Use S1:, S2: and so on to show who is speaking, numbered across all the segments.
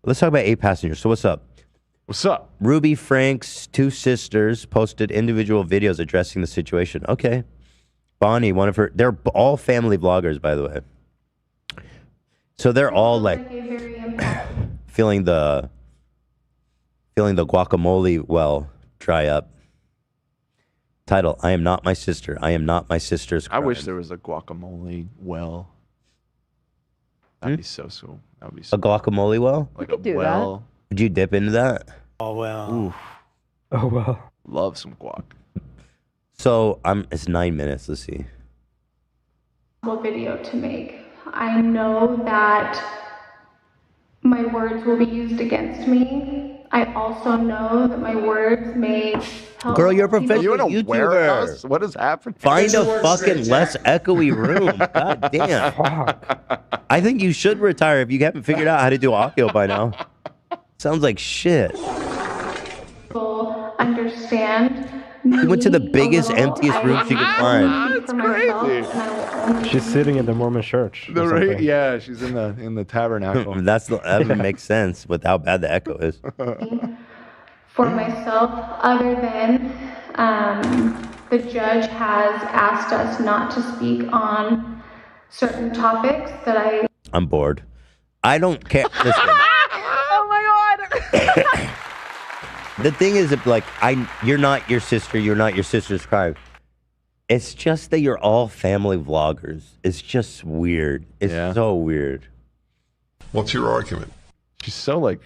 S1: Let's talk about 8 passengers. So what's up?
S2: What's up?
S1: Ruby Franke's 2 sisters posted individual videos addressing the situation. Okay. Bonnie, one of her, they're all family vloggers, by the way. So they're all like feeling the guacamole well dry up. Title, I am not my sister. I am not my sister's crime.
S2: I wish there was a guacamole well. That'd be so cool. That would be so
S1: a guacamole well?
S2: like a well.
S1: That. Would you dip into that?
S3: Oh, well.
S2: Oof.
S3: Oh, well.
S2: Love some guac.
S1: So it's 9 minutes. Let's see.
S4: Video to make. I know that my words will be used against me. I also know that my words may help.
S1: Girl, you're a professional
S2: YouTuber. What is happening?
S1: Find a fucking less echoey room. God damn. Fuck. I think you should retire if you haven't figured out how to do audio by now. Sounds like shit.
S4: People understand.
S1: She went to the biggest, emptiest room she could find.
S2: That's crazy.
S3: She's sitting in the Mormon church.
S2: Yeah, she's in the tabernacle.
S1: That makes sense with how bad the echo is.
S4: For myself, other than the judge has asked us not to speak on certain topics that
S1: I'm bored. I don't care. Listen.
S5: Oh my god.
S1: The thing is, like, you're not your sister. You're not your sister's crime. It's just that you're all family vloggers. It's just weird. It's so weird.
S6: What's your argument?
S2: She's so like,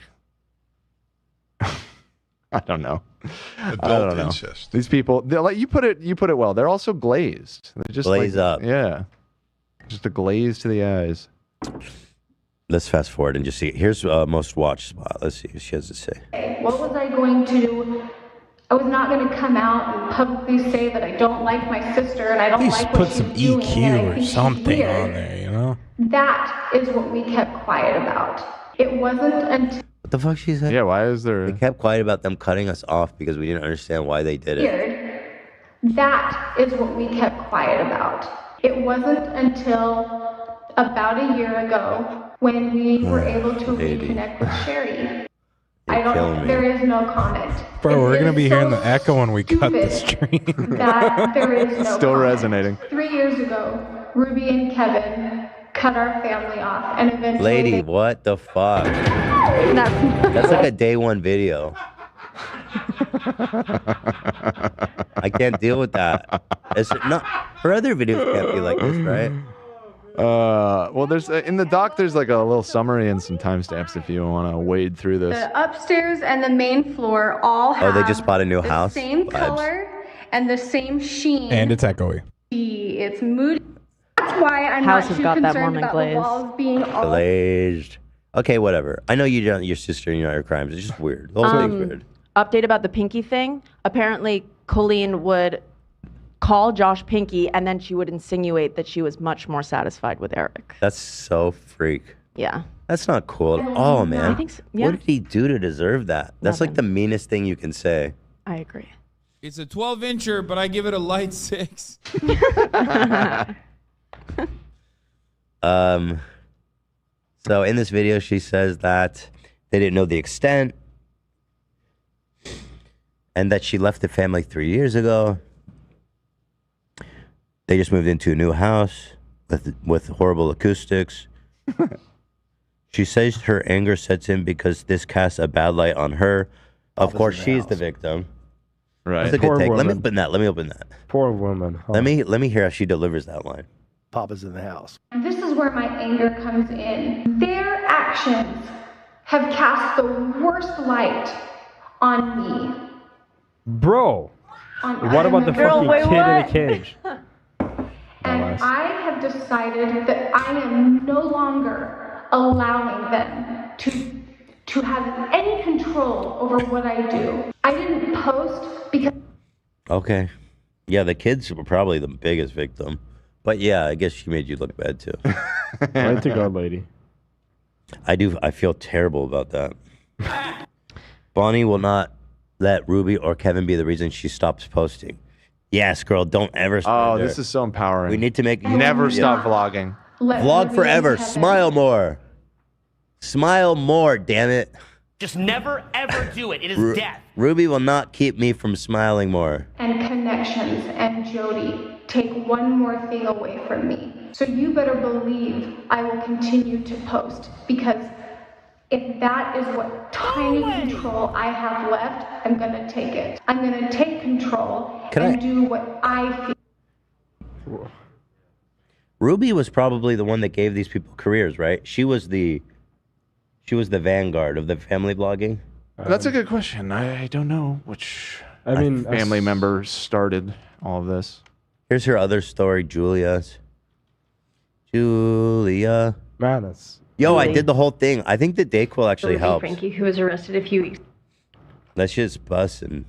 S2: I don't know.
S6: Adult incest.
S2: These people, they're like you put it well. They're also glazed. They're just
S1: glaze up.
S2: Yeah, just a glaze to the eyes.
S1: Let's fast forward and just see. Here's most watched spot. Let's see what she has to say.
S4: What was I going to do? I was not going to come out and publicly say that I don't like my sister and I don't like what she's doing.
S7: Put some EQ or something on there, you know?
S4: That is what we kept quiet about. It wasn't until...
S1: What the fuck she said?
S2: Yeah, why is there...
S1: They kept quiet about them cutting us off because we didn't understand why they did it.
S4: That is what we kept quiet about. It wasn't until about a year ago when we were able to reconnect with Sherry. There is no comment.
S7: Bro, we're going to be hearing the echo when we cut the stream.
S4: That there is no
S2: Still
S4: comment.
S2: resonating.
S4: 3 years ago, Ruby and Kevin cut our family off and eventually...
S1: Lady, what the fuck? That's like a day one video. I can't deal with that. Her other videos can't be like this, right?
S2: Well, there's in the doc. There's like a little summary and some timestamps if you want to wade through this.
S8: The upstairs and the main floor all have
S1: they just bought a new
S8: the
S1: house?
S8: same
S1: Vibes.
S8: color and the same sheen.
S7: And it's echoey.
S8: It's moody. That's why I'm
S5: House
S8: not
S5: has
S8: too
S5: got that
S8: concerned
S5: Mormon
S8: about
S5: glaze.
S8: the walls being all
S1: Glazed. Okay, whatever. I know you don't. Your sister and you know your crimes. It's just weird. The whole thing's weird.
S5: Update about the Pinky thing. Apparently, Colleen would call Josh Pinky, and then she would insinuate that she was much more satisfied with Eric.
S1: That's so freak.
S5: Yeah.
S1: That's not cool at all, man.
S5: I think so, yeah.
S1: What did he do to deserve that? That's like the meanest thing you can say.
S5: I agree.
S9: It's a 12-incher, but I give it a light 6.
S1: So in this video, she says that they didn't know the extent and that she left the family 3 years ago. They just moved into a new house with horrible acoustics. She says her anger sets in because this casts a bad light on her. Of course, she's the victim.
S2: Right.
S1: That's a good
S3: Poor
S1: take. Let me
S3: woman.
S1: open that.
S3: Poor woman. Huh?
S1: Let me hear how she delivers that line.
S3: Papa's in the house.
S4: This is where my anger comes in. Their actions have cast the worst light on me.
S3: Bro, what about the
S4: Girl,
S3: fucking
S4: wait,
S3: kid in
S4: what?
S3: the cage?
S4: And I have decided that I am no longer allowing them to have any control over what I do. I didn't post because...
S1: Okay. Yeah, the kids were probably the biggest victim. But yeah, I guess she made you look bad too.
S3: Way to go, lady.
S1: I feel terrible about that. Bonnie will not let Ruby or Kevin be the reason she stops posting. Yes, girl, don't ever stop.
S2: Oh, this is so empowering.
S1: We need to make
S2: Never stop vlogging.
S1: Vlog forever. Smile more. Smile more, damn it.
S10: Just never, ever do it. It is death.
S1: Ruby will not keep me from smiling more.
S4: And connections and Jody take one more thing away from me. So you better believe I will continue to post, because if that is what tiny control I have left, I'm gonna take it. I'm gonna take control and do what I feel.
S1: Ruby was probably the one that gave these people careers, right? She was the vanguard of the family vlogging.
S2: That's a good question. I don't know which family member started all of this.
S1: Here's her other story, Julia.
S3: Man, it's...
S1: Yo, I did the whole thing. I think the Dayquil actually
S8: Ruby
S1: helps.
S8: Franke, who was arrested a few weeks.
S1: That's just bussin'.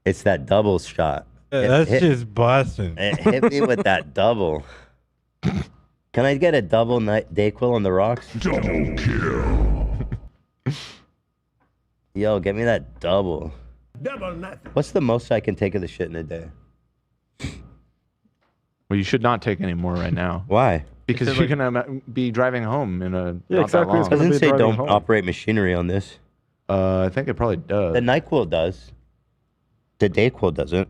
S1: It's that double shot.
S7: That's just bussin'.
S1: It hit me with that double. Can I get a double Dayquil on the rocks?
S6: Double kill.
S1: Yo, get me that double.
S6: Double nothing.
S1: What's the most I can take of the shit in a day?
S2: Well, you should not take any more right now.
S1: Why?
S2: Because you're gonna be driving home in a
S3: Yeah, exactly.
S1: It doesn't say don't operate machinery on this.
S2: I think it probably does.
S1: The NyQuil does. The Dayquil doesn't.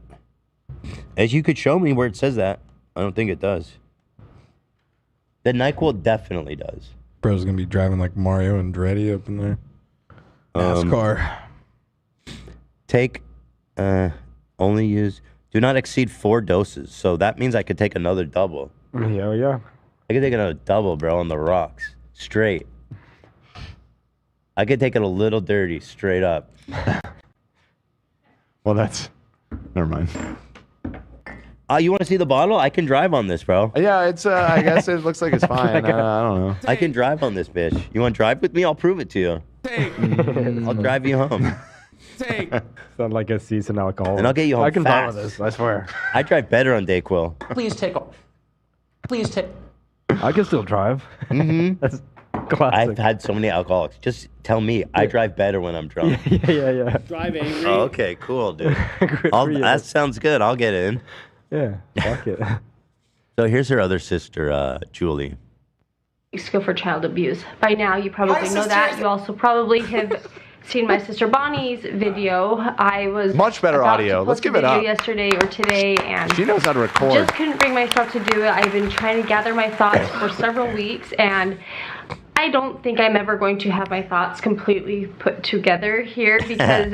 S1: As you could show me where it says that. I don't think it does. The NyQuil definitely does.
S7: Bro's gonna be driving like Mario Andretti up in there. NASCAR.
S1: Take, only use, do not exceed 4 doses. So that means I could take another double.
S3: Yeah.
S1: I could take another double, bro, on the rocks. Straight. I could take it a little dirty, straight up.
S2: Well, that's... Never mind.
S1: You want to see the bottle? I can drive on this, bro.
S2: Yeah, it's. I guess it looks like it's fine. I don't know.
S1: I can drive on this bitch. You want to drive with me? I'll prove it to you. I'll drive you home.
S3: Sound like a seasoned alcoholic.
S1: And I'll get you home
S3: I can
S1: fast.
S3: drive with this, I swear.
S1: I drive better on Dayquil.
S10: Please take off. Please take.
S3: I can still drive. That's classic.
S1: I've had so many alcoholics. Just tell me. I drive better when I'm drunk.
S3: Yeah.
S9: Drive angry.
S1: Oh, okay, cool, dude.
S3: for you.
S1: That sounds good. I'll get in.
S3: Yeah, fuck it.
S1: So here's her other sister, Julie.
S8: Go for child abuse. By now, you probably know that. You also probably have seen my sister Bonnie's video. I was
S2: much better
S8: about
S2: audio.
S8: to
S2: Let's
S8: post
S2: give
S8: a
S2: it
S8: video
S2: up.
S8: yesterday or today, and
S2: She knows how to record.
S8: just couldn't bring myself to do it. I've been trying to gather my thoughts for several weeks, and I don't think I'm ever going to have my thoughts completely put together here because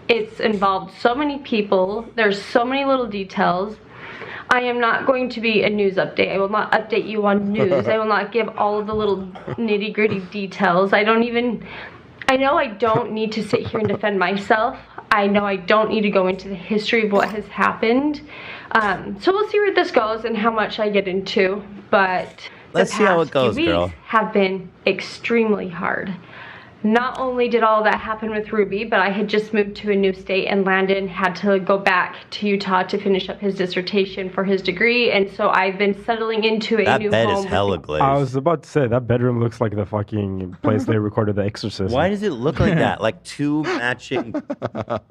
S8: it's involved so many people. There's so many little details. I am not going to be a news update. I will not update you on news. I will not give all of the little nitty gritty details. I know I don't need to sit here and defend myself. I know I don't need to go into the history of what has happened. So we'll see where this goes and how much I get into. But
S1: Let's see how it goes,
S8: the past few
S1: girl.
S8: weeks have been extremely hard. Not only did all that happen with Ruby, but I had just moved to a new state, and Landon had to go back to Utah to finish up his dissertation for his degree, and so I've been settling into a new home.
S1: That bed is hella glazed.
S3: I was about to say, that bedroom looks like the fucking place they recorded The Exorcist.
S1: Why does it look like that? Like 2 matching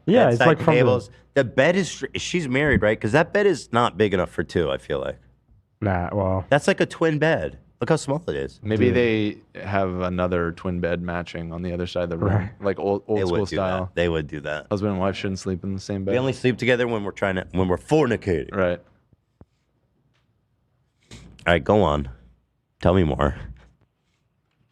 S3: Yeah, it's
S1: bedside
S3: like from
S1: tables. The bed is, she's married, right? Because that bed is not big enough for 2, I feel like.
S3: Nah, well.
S1: That's like a twin bed. Look how small it is.
S2: Maybe they have another twin bed matching on the other side of the room,
S3: Right.
S2: like old
S1: They
S2: school
S1: would do
S2: style.
S1: that. They would do that.
S2: Husband and wife shouldn't sleep in the same bed.
S1: We only sleep together when we're fornicating.
S2: Right.
S1: All right, go on. Tell me more.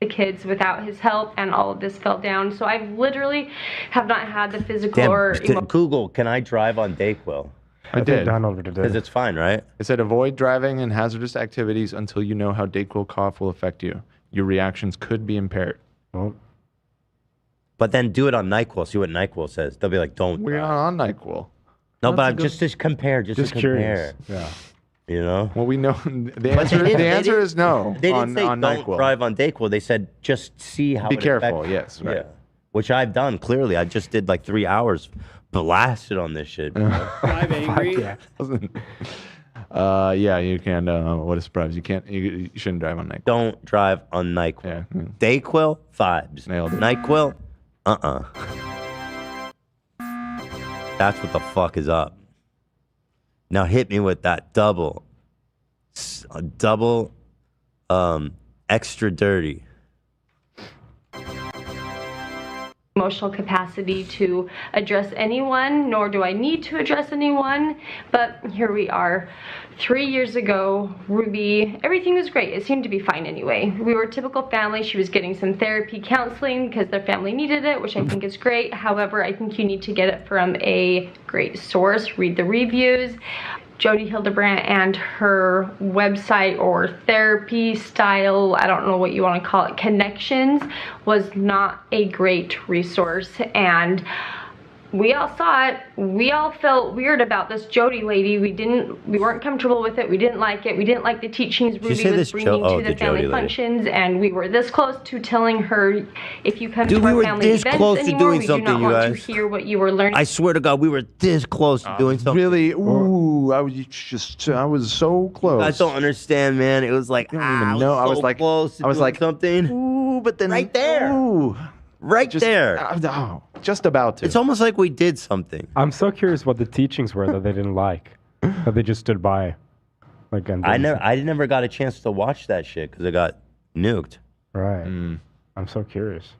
S8: The kids without his help, and all of this fell down. So I literally have not had the physical
S1: Damn,
S8: or
S1: Google, can I drive on Dayquil?
S2: I did.
S3: Downloaded it.
S1: Because it's fine, right?
S2: It said avoid driving and hazardous activities until you know how Dayquil cough will affect you. Your reactions could be impaired.
S3: Well,
S1: But then do it on NyQuil. See what NyQuil says. They'll be like, don't.
S2: We're not on NyQuil.
S1: No,
S3: That's
S1: but
S3: a
S1: I'm
S3: good-
S1: just compare. Just to
S3: curious.
S1: compare.
S3: Yeah.
S1: You know?
S2: Well, we know the
S1: But
S2: answer.
S1: they didn't-
S2: The
S1: they
S2: answer
S1: didn't-
S2: is no.
S1: They didn't
S2: on
S1: say don't
S2: NyQuil.
S1: drive on Dayquil. They said just see how
S2: Be
S1: it
S2: careful,
S1: affects-
S2: yes, right.
S1: Yeah. Which I've done, clearly. I just did like 3 hours blasted on this shit. bro.
S9: Drive angry.
S2: Yeah, you can. What a surprise! You can't. You shouldn't drive on NyQuil.
S1: Don't drive on NyQuil.
S2: Yeah.
S1: Dayquil, vibes.
S2: Nailed it.
S1: NyQuil, That's what the fuck is up. Now hit me with that double. A double extra dirty.
S8: Emotional capacity to address anyone, nor do I need to address anyone, but here we are. 3 years ago, Ruby, everything was great. It seemed to be fine anyway. We were a typical family. She was getting some therapy counseling because their family needed it, which I think is great. However, I think you need to get it from a great source. Read the reviews. Jodi Hildebrandt and her website or therapy style, I don't know what you want to call it, connections, was not a great resource. And we all saw it. We all felt weird about this Jodi lady. We weren't comfortable with it. We didn't like it. We didn't like the teachings Ruby was bringing to the family functions, and we were this close to telling her, if you come to our family events anymore, we do not want to hear what you were learning.
S1: I swear to God, we were this close to doing something.
S2: Really? Ooh, I was so close.
S1: I don't understand, man. It was like, I was like close to doing something.
S2: Ooh, but then
S1: right there.
S2: Ooh.
S1: There.
S2: Just about to.
S1: It's almost like we did something.
S3: I'm so curious what the teachings were that they didn't like, that they just stood by. Like, and
S1: I never got a chance to watch that shit because it got nuked.
S3: Right. I'm so curious.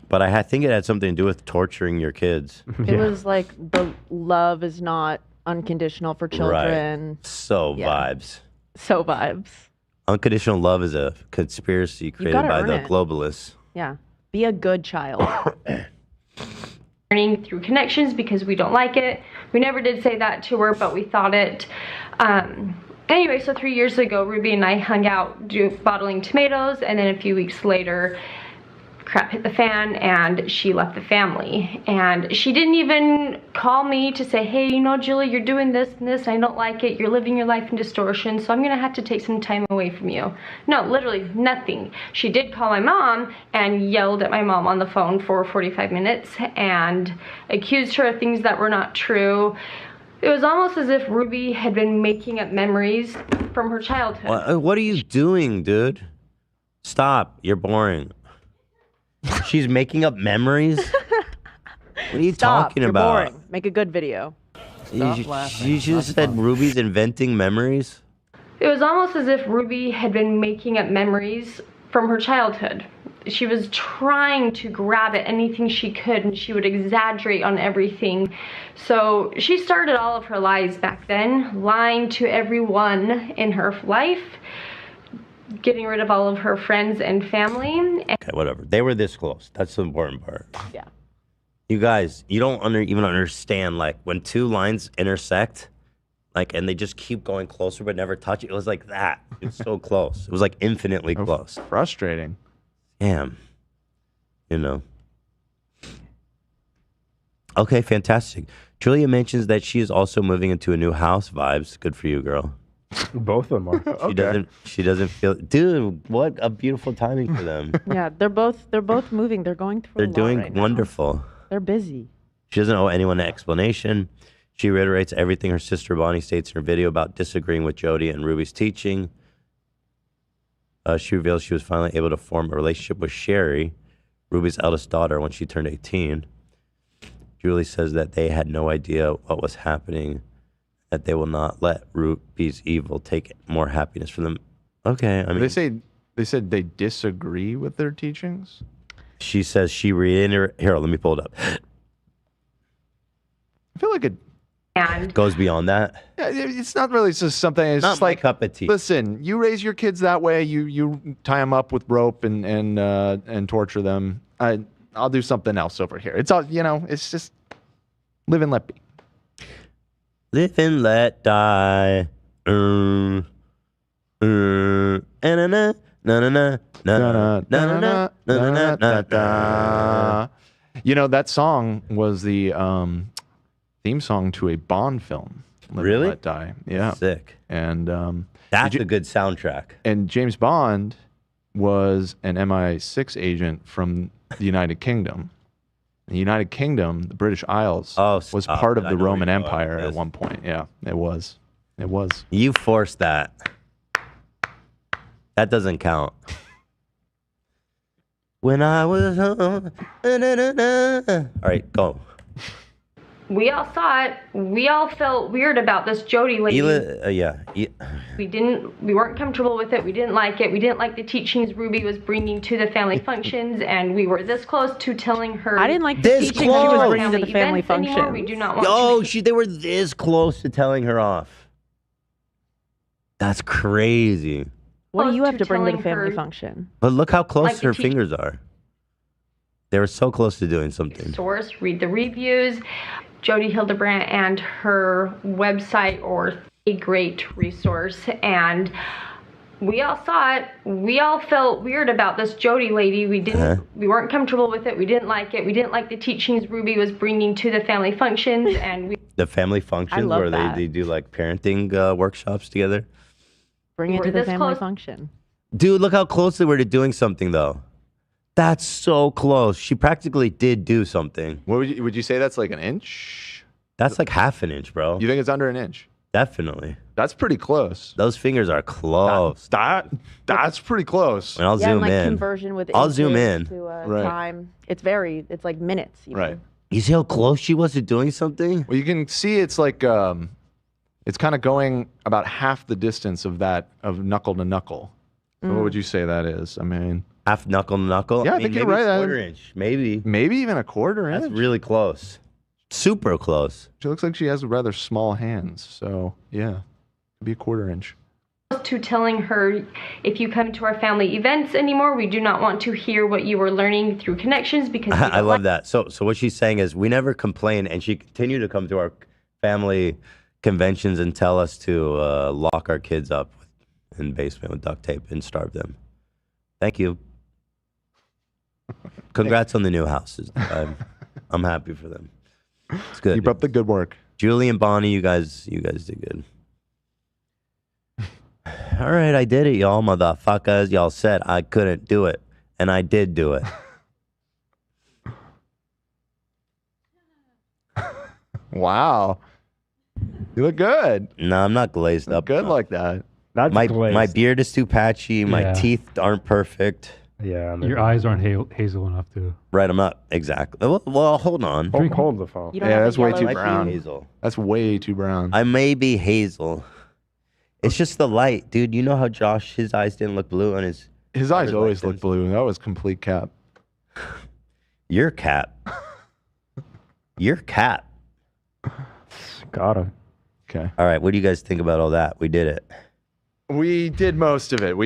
S1: But I think it had something to do with torturing your kids.
S5: It was like the love is not unconditional for children.
S1: Right. So vibes.
S5: So vibes.
S1: Unconditional love is a conspiracy created by the globalists.
S5: Yeah. Be a good child.
S8: Learning through connections because we don't like it. We never did say that to her, but we thought it. Anyway, so 3 years ago, Ruby and I hung out bottling tomatoes, and then a few weeks later, crap hit the fan and she left the family. And she didn't even call me to say, hey, you know, Julie, you're doing this and this, I don't like it, you're living your life in distortion, so I'm gonna have to take some time away from you. No, literally nothing. She did call my mom and yelled at my mom on the phone for 45 minutes and accused her of things that were not true. It was almost as if Ruby had been making up memories from her childhood.
S1: What are you doing, dude? Stop, you're boring. She's making up memories? What are you talking
S5: you're
S1: about?
S5: Boring. Make a good video.
S1: You just said Ruby's inventing memories?
S8: It was almost as if Ruby had been making up memories from her childhood. She was trying to grab at anything she could, and she would exaggerate on everything. So she started all of her lies back then, lying to everyone in her life, getting rid of all of her friends and family.
S1: Okay, whatever. They were this close. That's the important part.
S5: Yeah.
S1: You guys, you don't even understand, like, when two lines intersect, like, and they just keep going closer but never touch. It was like that. It's so close. It was like infinitely close.
S2: Frustrating.
S1: Damn. You know. Okay, fantastic. Julia mentions that she is also moving into a new house. Vibes. Good for you, girl.
S3: Both of them are.
S1: She doesn't feel, dude, what a beautiful timing for them.
S5: Yeah, they're both moving. They're going through
S1: They're
S5: a lot
S1: doing
S5: right now.
S1: wonderful.
S5: They're busy.
S1: She doesn't owe anyone an explanation. She reiterates everything her sister Bonnie states in her video about disagreeing with Jodi and Ruby's teaching. She reveals she was finally able to form a relationship with Sherry, Ruby's eldest daughter, when she turned 18. Julie says that they had no idea what was happening, that they will not let Ruby's evil take more happiness from them. Okay, I mean,
S2: they said they disagree with their teachings.
S1: She says she here. Let me pull it up.
S2: I feel like it
S1: goes beyond that.
S2: Yeah, it's not really just something. It's
S1: not
S2: just
S1: my
S2: like
S1: cup of tea.
S2: Listen, you raise your kids that way. You tie them up with rope and torture them. I'll do something else over here. It's all It's just live and let be.
S1: Live and let die. Na na na na na na na na na.
S2: You know, that song was the theme song to a Bond film. Live
S1: Really?
S2: and Let Die. Yeah.
S1: Sick.
S2: And
S1: that's a good soundtrack.
S2: And James Bond was an MI6 agent from the United Kingdom. The United Kingdom, the British Isles, was part of the Roman Empire at one point. Yeah, it was. It was.
S1: You forced that. That doesn't count. When I was home. All right, go.
S8: We all saw it. We all felt weird about this Jodi lady. We weren't comfortable with it. We didn't like it. We didn't like the teachings Ruby was bringing to the family functions, and we were this close to telling her.
S5: I didn't like the
S1: This
S5: teachings she was
S1: close.
S5: bringing to the family
S8: events anymore.
S5: function.
S8: We do not want
S1: Oh,
S8: to.
S1: they were this close to telling her off. That's crazy.
S5: What do you have to bring to the
S8: telling
S5: family
S8: her-
S5: function?
S1: But look how close
S8: Like the
S1: her
S8: teach-
S1: fingers are. They were so close to doing something.
S8: Source, read the reviews. Jody Hildebrandt and her website or a great resource, and we all saw it. We all felt weird about this Jody lady. We weren't comfortable with it. We didn't like it. We didn't like the teachings Ruby was bringing to the family functions, and
S1: The family functions
S5: love
S1: where
S5: that.
S1: they do like parenting workshops together.
S5: Bring it
S8: We're
S5: to the
S8: this
S5: family
S8: close.
S5: function.
S1: Dude, look how close they were to doing something though. That's so close. She practically did do something.
S2: What would you say that's like an inch?
S1: That's like half an inch, bro.
S2: You think it's under an inch?
S1: Definitely.
S2: That's pretty close.
S1: Those fingers are close.
S2: That's pretty close.
S1: And I'll
S5: Yeah,
S1: zoom
S5: and like
S1: in.
S5: conversion with
S1: I'll zoom
S5: inches
S1: in.
S5: to
S2: Right.
S5: time. It's like minutes. Even.
S2: Right.
S1: You see how close she was to doing something?
S2: Well, you can see it's like it's kind of going about half the distance of knuckle to knuckle. So what would you say that is? I mean,
S1: half knuckle to knuckle?
S2: Yeah, I
S1: mean,
S2: think you're
S1: maybe
S2: right.
S1: Quarter inch, maybe.
S2: Maybe even a quarter inch.
S1: That's really close. Super close.
S2: She looks like she has rather small hands. So yeah, could be a quarter inch.
S8: to telling her, if you come to our family events anymore, we do not want to hear what you were learning through connections because we
S1: I
S8: don't
S1: love that. So what she's saying is we never complain, and she continued to come to our family conventions and tell us to lock our kids up in the basement with duct tape and starve them. Thank you. Congrats on the new houses. I'm happy for them. It's good.
S2: Keep up the good work.
S1: Julie and Bonnie, you guys did good. All right, I did it, y'all motherfuckers. Y'all said I couldn't do it, and I did do it.
S2: Wow. You look good.
S1: No, I'm not glazed up.
S2: Good like that.
S3: That's
S1: my
S3: glazed.
S1: beard is too patchy. My
S11: Yeah.
S1: teeth aren't perfect.
S3: Yeah.
S11: Your eyes aren't hazel enough to.
S1: Right, I'm not exactly. Well, hold on.
S3: Hold the phone.
S5: You don't
S2: Yeah,
S5: have
S2: that's
S5: the
S2: way
S5: yellow
S2: too
S1: Might be
S2: brown.
S1: hazel.
S2: That's way too brown.
S1: I may be hazel. It's just the light, dude. You know how Josh, his eyes didn't look blue on his.
S2: His eyes
S1: His
S2: always
S1: light
S2: look blue. That was complete cap.
S1: Your cap. Your cap.
S3: Got him.
S2: Okay.
S1: All right, what do you guys think about all that? We did it.
S2: We did most of it.